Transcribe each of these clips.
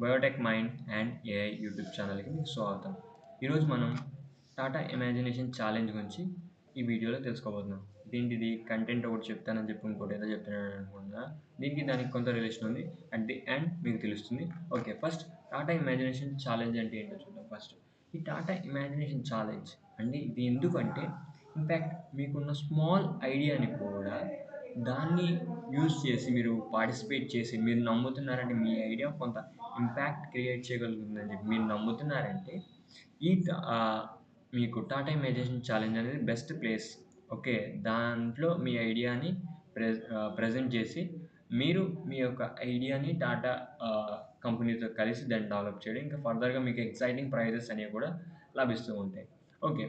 Biotech mind and AI YouTube ఛానల్‌కి మీకు స్వాగతం. ఈరోజు మనం టాటా ఇమాజినేషన్ ఛాలెంజ్ గురించి ఈ వీడియోలో తెలుసుకోబోతున్నాం. ఇదేంటిది కంటెంట్ ఒకటి చెప్తానని చెప్పి ఇంకోటి ఏదో చెప్తున్నాను అనుకుంటున్నారా? దీనికి దానికి కొంత రిలేషన్ ఉంది. అట్ ది ఎండ్ మీకు తెలుస్తుంది. Okay. First Tata imagination challenge అంటే ఏంటో చూద్దాం ఫస్ట్. ఈ టాటా ఇమాజినేషన్ ఛాలెంజ్ అంటే ఇది ఎందుకంటే ఇన్‌ఫాక్ట్ మీకున్న స్మాల్ ఐడియాని కూడా దాన్ని యూజ్ చేసి మీరు పార్టిసిపేట్ చేసి మీరు నమ్ముతున్నారంటే మీ ఐడియా కొంత ఇంపాక్ట్ క్రియేట్ చేయగలుగుతుందని చెప్పి మీరు నమ్ముతున్నారంటే ఈ మీకు టాటా ఇమాజినేషన్ ఛాలెంజ్ అనేది బెస్ట్ ప్లేస్. ఓకే. దాంట్లో మీ ఐడియాని ప్రెజెంట్ చేసి మీరు మీ యొక్క ఐడియాని టాటా కంపెనీతో కలిసి దాన్ని డెవలప్ చేయడం. ఇంకా ఫర్దర్‌గా మీకు ఎక్సైటింగ్ ప్రైజెస్ అనేవి కూడా లభిస్తూ ఉంటాయి. ఓకే.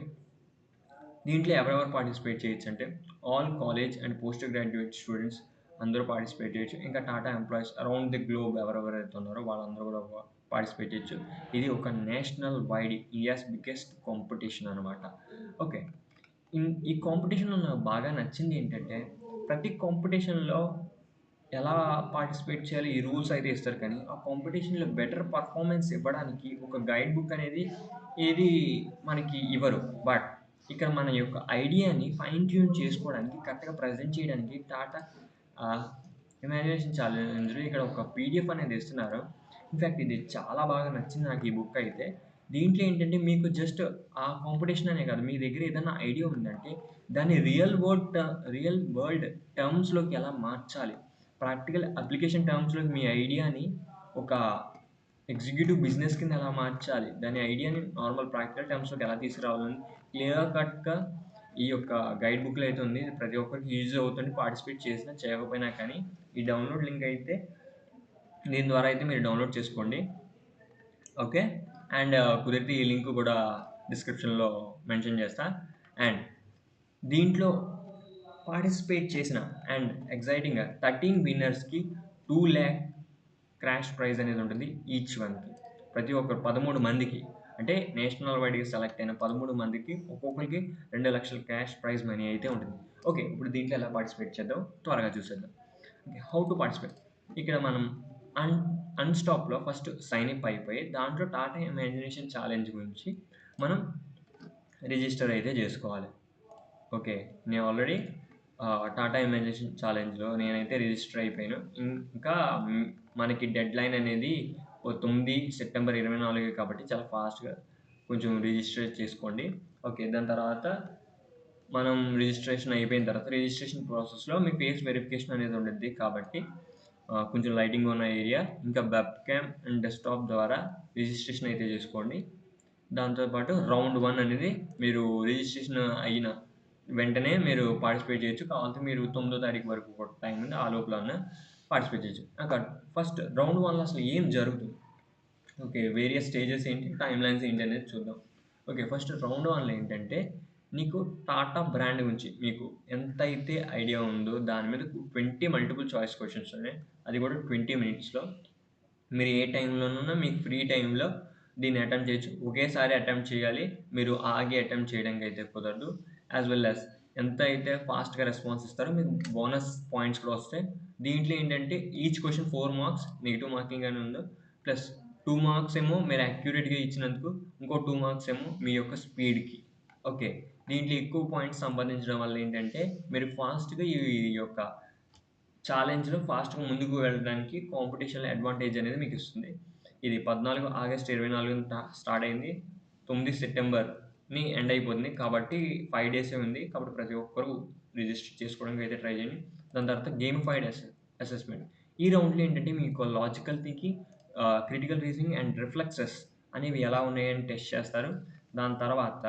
దీంట్లో ఎవరెవరు పార్టిసిపేట్ చేయొచ్చంటే, all college and post graduate students అందరూ పార్టిసిపేట్ చేయొచ్చు. ఇంకా Tata employees around the globe ఎవరెవరైతే ఉన్నారో వాళ్ళందరూ కూడా పార్టిసిపేట్ చేయొచ్చు. ఇది ఒక nationwide India's biggest competition అనమాట. ఓకే. ఈ కాంపిటీషన్‌లో నాకు బాగా నచ్చింది ఏంటంటే, ప్రతి కాంపిటీషన్‌లో ఎలా పార్టిసిపేట్ చేయాలి ఈ రూల్స్ అయితే ఇస్తారు కానీ, ఆ కాంపిటీషన్‌లో బెటర్ పర్ఫార్మెన్స్ ఇవ్వడానికి ఒక గైడ్ బుక్ అనేది ఏది మనకి ఇవ్వరు. బట్ ఇక్కడ మన యొక్క ఐడియాని ఫైన్ ట్యూన్ చేసుకోవడానికి, కరెక్ట్‌గా ప్రెజెంట్ చేయడానికి టాటా ఆహ్, ఇమాజినేషన్ ఛాలెంజ్‌లో ఇక్కడ ఒక పీడీఎఫ్ అనేది ఇస్తున్నారు. ఇన్‌ఫాక్ట్ ఇది చాలా బాగా నచ్చింది నాకు ఈ బుక్ అయితే. దీంట్లో ఏంటంటే మీకు జస్ట్ ఆ కాంపిటీషన్ అనే కాదు. మీ దగ్గర ఏదైనా ఐడియా ఉందంటే దాన్ని రియల్ వరల్డ్ టర్మ్స్‌లోకి ఎలా మార్చాలి? ప్రాక్టికల్ అప్లికేషన్ టర్మ్స్‌లోకి మీ ఐడియాని ఒక ఎగ్జిక్యూటివ్ బిజినెస్ కింద ఎలా మార్చాలి? దాని ఐడియాని నార్మల్ ప్రాక్టికల్ టర్మ్స్‌లోకి ఎలా తీసుకురావాలని క్లియర్ కట్‌గా ఈ యొక్క గైడ్ బుక్‌లో అయితే ఉంది. ఇది ప్రతి ఒక్కరికి యూజ్ అవుతుంది. పార్టిసిపేట్ చేసినా, చేయకపోయినా కానీ ఈ డౌన్‌లోడ్ లింక్ అయితే దీని ద్వారా అయితే మీరు డౌన్‌లోడ్ చేసుకోండి. ఓకే. అండ్ కుదిరితే ఈ లింక్ కూడా డిస్క్రిప్షన్‌లో మెన్షన్ చేస్తా. అండ్ దీంట్లో పార్టిసిపేట్ చేసిన అండ్ ఎక్సైటింగ్‌గా 13 విన్నర్స్‌కి 2,00,000 క్రాష్ ప్రైజ్ అనేది ఉంటుంది ఈచ్ వన్‌కి. ప్రతి ఒక్కరు 13 మందికి. అంటే నేషనల్ వైడ్‌గా సెలెక్ట్ అయిన 13 మందికి ఒక్కొక్కరికి 2,00,000 క్యాష్ ప్రైజ్ మనీ అయితే ఉంటుంది. ఓకే. ఇప్పుడు దీంట్లో ఎలా పార్టిసిపేట్ చేద్దాం త్వరగా చూసేద్దాం. ఓకే. How to participate. ఇక్కడ మనం అన్ అన్‌స్టాప్‌లో ఫస్ట్ సైన్ అప్ అయిపోయి దాంట్లో టాటా ఇమాజినేషన్ ఛాలెంజ్ గురించి మనం రిజిస్టర్ అయితే చేసుకోవాలి. ఓకే. నేను ఆల్రెడీ టాటా ఇమాజినేషన్ ఛాలెంజ్‌లో నేనైతే రిజిస్టర్ అయిపోయాను. ఇంకా మనకి డెడ్‌లైన్ అనేది 9 సెప్టెంబర్ 24 కాబట్టి చాలా ఫాస్ట్‌గా కొంచెం రిజిస్టర్ చేసుకోండి. ఓకే. దాని తర్వాత మనం రిజిస్ట్రేషన్ అయిపోయిన తర్వాత రిజిస్ట్రేషన్ ప్రాసెస్‌లో మీ ఫేస్ వెరిఫికేషన్ అనేది ఉండిద్ది కాబట్టి కొంచెం లైటింగ్ ఉన్న ఏరియా ఇంకా వెబ్‌కామ్ అండ్ డెస్క్‌టాప్ ద్వారా రిజిస్ట్రేషన్ అయితే చేసుకోండి. దాంతో పాటు రౌండ్ 1 అనేది మీరు రిజిస్ట్రేషన్ అయిన వెంటనే మీరు పార్టిసిపేట్ చేయొచ్చు. కావాలంటే మీరు 9థ్ తారీఖు వరకు కూడా టైం ఉంది. ఆ లోపలన్నా పార్టిసిపేట్ చేయొచ్చు. ఫస్ట్ రౌండ్ 1లో అసలు ఏం జరుగుతుంది? ఓకే. వేరియస్ స్టేజెస్ ఏంటి? టైమ్‌లైన్స్ ఏంటి అనేది చూద్దాం. ఓకే. ఫస్ట్ రౌండ్ 1లో ఏంటంటే నీకు టాటా బ్రాండ్ గురించి మీకు ఎంతైతే ఐడియా ఉందో దాని మీద 20 మల్టిపుల్ చాయిస్ క్వెషన్స్ ఉన్నాయి. అది కూడా 20 మినిట్స్‌లో. మీరు ఏ టైంలోనైనా మీకు ఫ్రీ టైంలో దీన్ని అటెంప్ట్ చేయొచ్చు. ఒకేసారి అటెంప్ట్ చేయాలి. మీరు ఆగి అటెంప్ట్ చేయడానికి అయితే కుదరదు. యాస్ వెల్ యాస్ ఎంత అయితే ఫాస్ట్‌గా రెస్పాన్స్ ఇస్తారో మీకు బోనస్ పాయింట్స్ కూడా వస్తాయి. దీంట్లో ఏంటంటే each question 4 marks negative marking అని ఉంది. ప్లస్ 2 మార్క్స్ ఏమో మీరు యాక్యురేట్‌గా ఇచ్చినందుకు. ఇంకో 2 మార్క్స్ ఏమో మీ యొక్క స్పీడ్‌కి. ఓకే. దీంట్లో ఎక్కువ పాయింట్స్ సంపాదించడం వల్ల ఏంటంటే మీరు ఫాస్ట్‌గా ఈ యొక్క ఛాలెంజ్‌లో ఫాస్ట్‌గా ముందుకు వెళ్ళడానికి కాంపిటీషన్‌లో అడ్వాంటేజ్ అనేది మీకిస్తుంది. ఇది 14 ఆగస్ట్ 24న స్టార్ట్ అయింది. 9 సెప్టెంబర్‌ని ఎండ్ అయిపోతుంది. కాబట్టి 5 డేసే ఉంది. కాబట్టి ప్రతి ఒక్కరు రిజిస్టర్ చేసుకోవడానికి అయితే ట్రై చేయండి. దాని తర్వాత గేమిఫైడ్ అసెస్మెంట్. ఈ రౌండ్‌లో ఏంటంటే మీకు logical thinking, critical reasoning and reflexes అనేవి ఎలా ఉన్నాయని టెస్ట్ చేస్తారు. దాని తర్వాత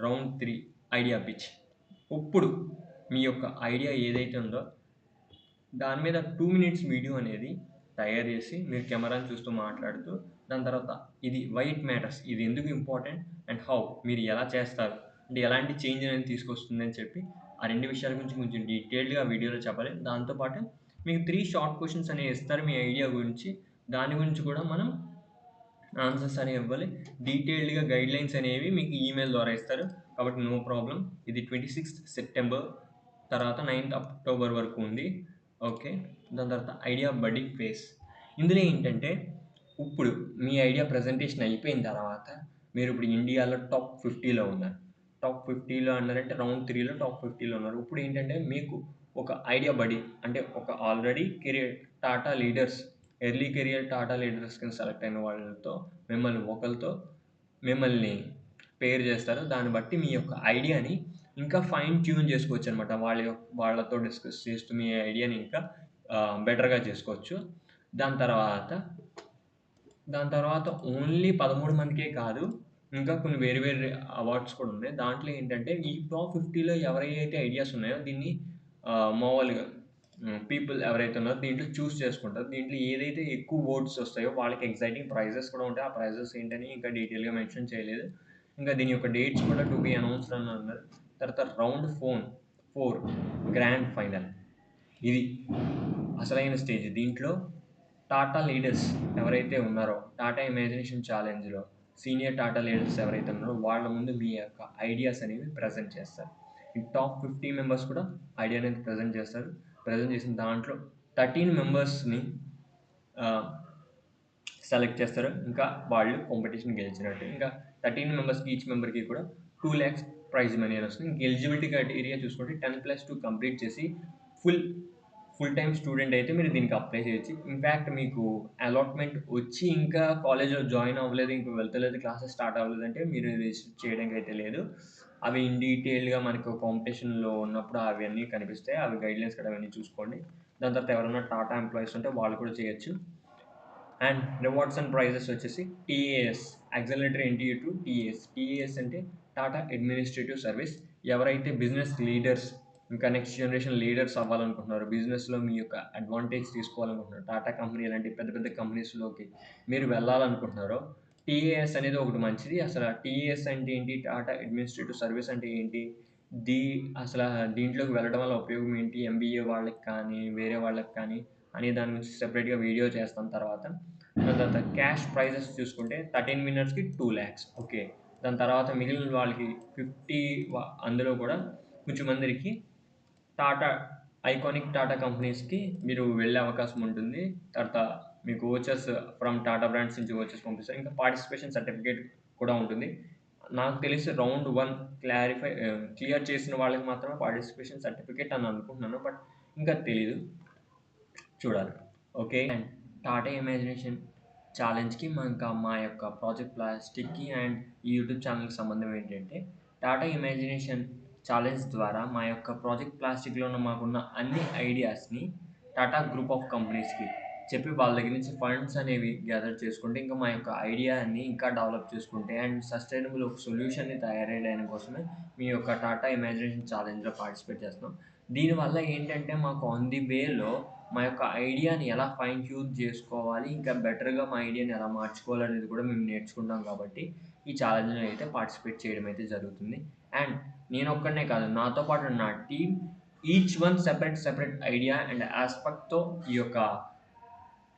రౌండ్ 3 ఐడియా పిచ్. ఇప్పుడు మీ యొక్క ఐడియా ఏదైతే ఉందో దాని మీద 2 మినిట్స్ వీడియో అనేది తయారు చేసి మీరు కెమెరాని చూస్తూ మాట్లాడుతూ దాని తర్వాత ఇది వై ఇట్ మ్యాటర్స్ ఇది ఎందుకు ఇంపార్టెంట్ అండ్ హౌ మీరు ఎలా చేస్తారు అంటే ఎలాంటి చేంజ్ అనేది తీసుకొస్తుందని చెప్పి ఆ 2 విషయాల గురించి కొంచెం డీటెయిల్డ్‌గా వీడియోలో చెప్పాలి. దాంతో పాటు మీకు 3 షార్ట్ క్వెషన్స్ అనేవి ఇస్తారు మీ ఐడియా గురించి. దాని గురించి కూడా మనం ఆన్సర్స్ అనేవి ఇవ్వాలి. డీటెయిల్డ్‌గా గైడ్‌లైన్స్ అనేవి మీకు ఈమెయిల్ ద్వారా ఇస్తారు. కాబట్టి నో ప్రాబ్లమ్. ఇది 26థ్ సెప్టెంబర్ తర్వాత 9థ్ అక్టోబర్ వరకు ఉంది. ఓకే. దాని తర్వాత ఐడియా బడ్డింగ్ ఫేజ్. ఇందులో ఏంటంటే ఇప్పుడు మీ ఐడియా ప్రెజెంటేషన్ అయిపోయిన తర్వాత మీరిప్పుడు ఇండియాలో టాప్ 50లో ఉన్నారు. టాప్ 50లో అన్నారంటే రౌండ్ 3లో టాప్ 50లో ఉన్నారు. ఇప్పుడేంటంటే మీకు ఒక ఐడియా బడీ అంటే ఒక already career Tata leaders, early career Tata leaders కింద సెలెక్ట్ అయిన వాళ్ళతో మిమ్మల్ని పెయిర్ చేస్తారు. దాన్ని బట్టి మీ యొక్క ఐడియాని ఇంకా ఫైన్ ట్యూన్ చేసుకోవచ్చనమాట. వాళ్ళతో డిస్కస్ చేస్తూ మీ ఐడియాని ఇంకా బెటర్‌గా చేసుకోవచ్చు. దాని తర్వాత దాని తర్వాత ఓన్లీ 13 మందికే కాదు. ఇంకా కొన్ని వేరే వేరే అవార్డ్స్ కూడా ఉన్నాయి. దాంట్లో ఏంటంటే ఈ టాప్ 50లో ఎవరైతే ఐడియాస్ ఉన్నాయో దీన్ని మామూలుగా పీపుల్ ఎవరైతే ఉన్నారో దీంట్లో చూస్ చేసుకుంటారు. దీంట్లో ఏదైతే ఎక్కువ ఓట్స్ వస్తాయో వాళ్ళకి ఎక్సైటింగ్ ప్రైజెస్ కూడా ఉంటాయి. ఆ ప్రైజెస్ ఏంటని ఇంకా డీటెయిల్‌గా మెన్షన్ చేయలేదు. ఇంకా దీని యొక్క డేట్స్ కూడా టు బి అనౌన్స్డ్ అని అన్నారు. తర్వాత రౌండ్ 4 గ్రాండ్ ఫైనల్. ఇది అసలైన స్టేజ్. దీంట్లో టాటా లీడర్స్ ఎవరైతే ఉన్నారో, టాటా ఇమాజినేషన్ ఛాలెంజ్‌లో సీనియర్ టాటా లీడర్స్ ఎవరైతే ఉన్నారో వాళ్ళ ముందు మీ యొక్క ఐడియాస్ అనేవి ప్రెజెంట్ చేస్తారు. ఈ టాప్ 50 మెంబర్స్ కూడా ఐడియా అనేది ప్రెజెంట్ చేస్తారు. ప్రెజెంట్ చేసిన దాంట్లో 13 మెంబర్స్‌ని ఆహ్, సెలెక్ట్ చేస్తారు. ఇంకా వాళ్ళు కాంపిటీషన్ గెలిచినట్టు. ఇంకా 13 మెంబర్స్‌కి ఈచ్ మెంబర్‌కి కూడా 2,00,000 ప్రైజ్ మనీ అని వస్తుంది. ఇంక ఎలిజిబిలిటీ క్రైటీరియా చూసుకుంటే 10+2 కంప్లీట్ చేసి ఫుల్ ఫుల్ టైమ్ స్టూడెంట్ అయితే మీరు దీనికి అప్లై చేయొచ్చు. ఇన్‌ఫాక్ట్ మీకు అలాట్‌మెంట్ వచ్చి ఇంకా కాలేజ్‌లో జాయిన్ అవ్వలేదు, ఇంక వెళ్తలేదు, క్లాసెస్ స్టార్ట్ అవ్వలేదంటే మీరు రిజిస్టర్ చేయడానికి అయితే లేదు. అవి ఇన్ డీటెయిల్‌గా మనకు కాంపిటీషన్‌లో ఉన్నప్పుడు అవన్నీ కనిపిస్తాయి. అవి గైడ్‌లైన్స్ కూడా అవన్నీ చూసుకోండి. దాని తర్వాత ఎవరైనా టాటా ఎంప్లాయీస్ ఉంటే వాళ్ళు కూడా చేయొచ్చు. అండ్ రివార్డ్స్ అండ్ ప్రైజెస్ వచ్చేసి టీఏఎస్, యాక్సిలరేటరీ ఎన్టీయూ టు టీఏఎస్. టీఏఎస్ అంటే టాటా అడ్మినిస్ట్రేటివ్ సర్వీస్. ఎవరైతే బిజినెస్ లీడర్స్ ఇంకా నెక్స్ట్ జనరేషన్ లీడర్స్ అవ్వాలనుకుంటున్నారో, బిజినెస్‌లో మీ యొక్క అడ్వాంటేజ్ తీసుకోవాలనుకుంటున్నారు, టాటా కంపెనీ ఇలాంటి పెద్ద పెద్ద కంపెనీస్‌లోకి మీరు వెళ్ళాలనుకుంటున్నారో, టీఏఎస్ అనేది ఒకటి మంచిది. అసలు టీఏఎస్ అంటే ఏంటి? టాటా అడ్మినిస్ట్రేటివ్ సర్వీస్ అంటే ఏంటి? దీ అసల దీంట్లోకి వెళ్ళడం వల్ల ఉపయోగం ఏంటి? ఎంబీఏ వాళ్ళకి కానీ, వేరే వాళ్ళకి కానీ అనే దాని గురించి సెపరేట్‌గా వీడియో చేస్తాం తర్వాత. దాని తర్వాత క్యాష్ ప్రైజెస్ చూసుకుంటే 13 విన్నర్స్‌కి 2,00,000 ఓకే. దాని తర్వాత మిగిలిన వాళ్ళకి 50 అందులో కూడా కొంచెం మందికి టాటా ఐకానిక్ టాటా కంపెనీస్‌కి మీరు వెళ్ళే అవకాశం ఉంటుంది. తర్వాత మీకు వోచర్స్ ఫ్రమ్ టాటా బ్రాండ్స్ నుంచి వోచర్స్ పంపిస్తారు. ఇంకా పార్టిసిపేషన్ సర్టిఫికేట్ కూడా ఉంటుంది. నాకు తెలిసి రౌండ్ 1 క్లియర్ చేసిన వాళ్ళకి మాత్రమే పార్టిసిపేషన్ సర్టిఫికేట్ అని అనుకుంటున్నాను. బట్ ఇంకా తెలీదు. చూడాలి. ఓకే. అండ్ టాటా ఇమాజినేషన్ ఛాలెంజ్‌కి ఇంకా మా యొక్క ప్రాజెక్ట్ ప్లాస్టిక్‌కి అండ్ ఈ యూట్యూబ్ ఛానెల్‌కి సంబంధం ఏంటంటే, టాటా ఇమాజినేషన్ ఛాలెంజ్ ద్వారా మా యొక్క ప్రాజెక్ట్ ప్లాస్టిక్‌లో మాకున్న అన్ని ఐడియాస్‌ని టాటా గ్రూప్ ఆఫ్ కంపెనీస్‌కి చెప్పి వాళ్ళ దగ్గర నుంచి ఫండ్స్ అనేవి గ్యాదర్ చేసుకుంటే, ఇంకా మా యొక్క ఐడియాని ఇంకా డెవలప్ చేసుకుంటే అండ్ సస్టైనబుల్ ఒక సొల్యూషన్‌ని తయారు కోసమే మీ యొక్క టాటా ఇమాజినేషన్ ఛాలెంజ్‌లో పార్టిసిపేట్ చేస్తున్నాం. దీనివల్ల ఏంటంటే మాకు ఆన్ ది వేలో మా యొక్క ఐడియాని ఎలా ఫైన్ ట్యూన్ చేసుకోవాలి, ఇంకా బెటర్‌గా మా ఐడియాని ఎలా మార్చుకోవాలనేది కూడా మేము నేర్చుకుంటాం కాబట్టి, ఈ ఛాలెంజ్‌లో అయితే పార్టిసిపేట్ చేయడం అయితే జరుగుతుంది. అండ్ నేనొక్కడినే కాదు, నాతో పాటు నా team each one separate idea and యాస్పెక్ట్‌తో ఈ యొక్క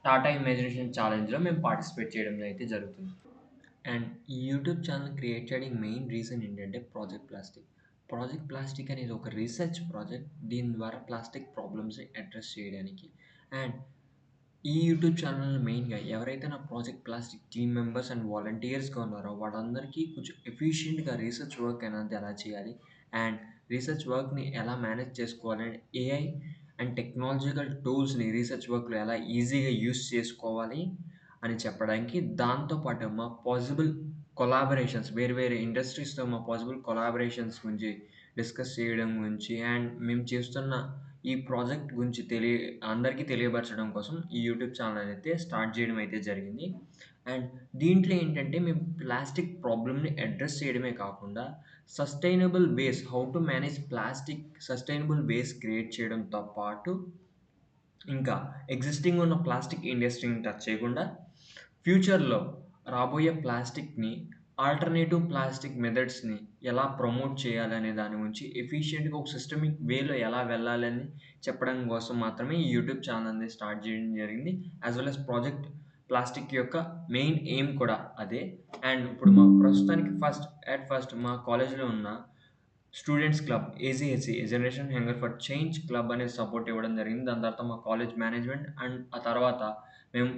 టాటా ఇమాజినేషన్ ఛాలెంజ్‌లో మేము పార్టిసిపేట్ చేయడం అయితే జరుగుతుంది. అండ్ ఈ యూట్యూబ్ ఛానల్ క్రియేట్ చేయడానికి మెయిన్ రీజన్ ఏంటంటే ప్రాజెక్ట్ ప్లాస్టిక్. ప్రాజెక్ట్ ప్లాస్టిక్ అనేది ఒక రీసెర్చ్ ప్రాజెక్ట్. దీని ద్వారా ప్లాస్టిక్ ప్రాబ్లమ్స్‌ని అడ్రెస్ చేయడానికి. అండ్ ఈ యూట్యూబ్ ఛానల్ మెయిన్‌గా ఎవరైతే నా project plastic team members and వాలంటీర్స్‌గా ఉన్నారో వాళ్ళందరికీ కొంచెం ఎఫిషియెంట్‌గా రీసెర్చ్ వర్క్ అనేది ఎలా చేయాలి అండ్ రీసెర్చ్ వర్క్‌ని ఎలా మేనేజ్ చేసుకోవాలి అండ్ ఏఐ అండ్ టెక్నాలజికల్ టూల్స్‌ని రీసెర్చ్ వర్క్‌లో ఎలా ఈజీగా యూజ్ చేసుకోవాలి అని చెప్పడానికి, దాంతో పాటు మా పాజిబుల్ కొలాబరేషన్స్ వేరే వేరే ఇండస్ట్రీస్‌తో మా పాజిబుల్ కొలాబరేషన్స్ గురించి డిస్కస్ చేయడం గురించి అండ్ మేము చేస్తున్న ఈ ప్రాజెక్ట్ గురించి అందరికీ తెలియపరచడం కోసం ఈ యూట్యూబ్ ఛానల్ అయితే స్టార్ట్ చేయడం అయితే జరిగింది. అండ్ దీంట్లో ఏంటంటే మేము ప్లాస్టిక్ ప్రాబ్లమ్‌ని అడ్రెస్ చేయడమే కాకుండా how to manage plastic sustainable ways create చేయడంతో పాటు ఇంకా ఎగ్జిస్టింగ్ ఉన్న ప్లాస్టిక్ ఇండస్ట్రీని టచ్ చేయకుండా, ఫ్యూచర్‌లో రాబోయే ప్లాస్టిక్‌ని ఆల్టర్‌నేటివ్ ప్లాస్టిక్ మెథడ్స్‌ని ఎలా ప్రమోట్ చేయాలనే దాని గురించి ఎఫిషియెంట్‌గా ఒక సిస్టమిక్ వేలో ఎలా వెళ్ళాలని చెప్పడం కోసం మాత్రమే ఈ యూట్యూబ్ ఛానెల్‌ని స్టార్ట్ చేయడం జరిగింది. As well as project plastic యొక్క మెయిన్ ఎయిమ్ కూడా అదే. అండ్ ఇప్పుడు మాకు ప్రస్తుతానికి ఫస్ట్ మా కాలేజ్‌లో ఉన్న students club AGHC generation hunger for change club అనేది సపోర్ట్ ఇవ్వడం జరిగింది. దాని తర్వాత మా కాలేజ్ మేనేజ్మెంట్ అండ్ ఆ తర్వాత మేము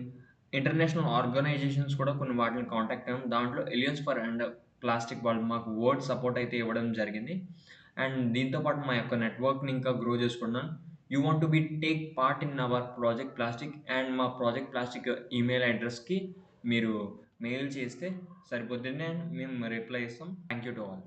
ఇంటర్నేషనల్ ఆర్గనైజేషన్స్ కూడా కొన్ని వాటిని కాంటాక్ట్ అయ్యాం. దాంట్లో ఎలియన్స్ ఫర్ అండ్ ప్లాస్టిక్ వాళ్ళు మాకు వర్డ్ సపోర్ట్ అయితే ఇవ్వడం జరిగింది. అండ్ దీంతో పాటు మా యొక్క నెట్వర్క్‌ని ఇంకా గ్రో చేసుకున్నాం. You want to take part in our project plastic and మా ప్రాజెక్ట్ ప్లాస్టిక్ ఈమెయిల్ అడ్రెస్‌కి మీరు మెయిల్ చేస్తే సరిపోతుంది. అండ్ మేము రిప్లై ఇస్తాం. Thank you to all.